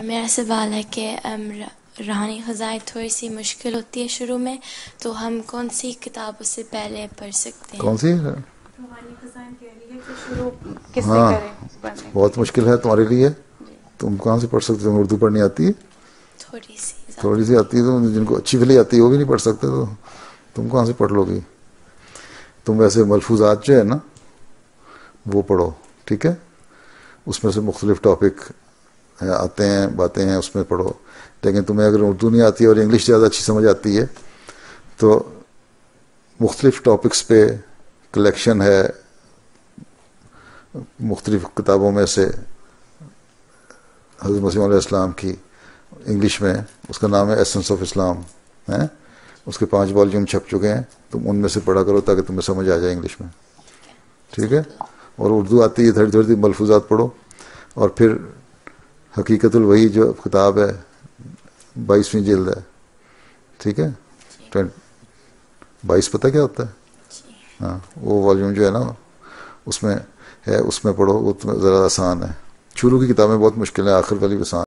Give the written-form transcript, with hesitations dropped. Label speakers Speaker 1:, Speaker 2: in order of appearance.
Speaker 1: میرا سوال ہے کہ روحانی خزائن تھوڑی سی مشکل ہوتی ہے شروع میں، تو ہم کون سی کتاب اس سے پہلے پڑھ سکتے ہیں؟
Speaker 2: کون سی؟
Speaker 3: روحانی خزائن کہہ رہی ہے کہ شروع کس سے
Speaker 2: ہاں
Speaker 3: کریں پڑھنے کی؟
Speaker 2: بہت مشکل ہے تمہارے لیے.
Speaker 1: جی
Speaker 2: تم کہاں سے پڑھ سکتے ہو؟ اردو پڑھنی آتی ہے؟
Speaker 1: تھوڑی سی زیادہ.
Speaker 2: تھوڑی سی آتی ہے تو جن کو اچھی بھلی آتی ہے وہ بھی نہیں پڑھ سکتے، تو تم کہاں سے پڑھ لو گی؟ تم ویسے ملفوظات جو ہے نا وہ پڑھو، ٹھیک ہے؟ اس میں سے مختلف ٹاپک آتے ہیں، باتیں ہیں، اس میں پڑھو. لیکن تمہیں اگر اردو نہیں آتی ہے اور انگلش زیادہ اچھی سمجھ آتی ہے تو مختلف ٹاپکس پہ کلیکشن ہے مختلف کتابوں میں سے حضرت مسیح علیہ السلام کی، انگلش میں اس کا نام ہے ایسنس آف اسلام ہے. اس کے 5 والیوم چھپ چکے ہیں، تم ان میں سے پڑھا کرو تاکہ تمہیں سمجھ آ جائے انگلش میں، ٹھیک ہے؟ اور اردو آتی ہے تھوڑی تھوڑی ملفوظات پڑھو. اور پھر حقیقت الوحی جو کتاب ہے 22ویں جلد ہے، ٹھیک ہے؟ 22 پتہ کیا ہوتا ہے؟ ہاں وہ والیوم جو ہے نا اس میں ہے، اس میں پڑھو، وہ ذرا آسان ہے. شروع کی کتابیں بہت مشکل ہیں، آخر والی آسان.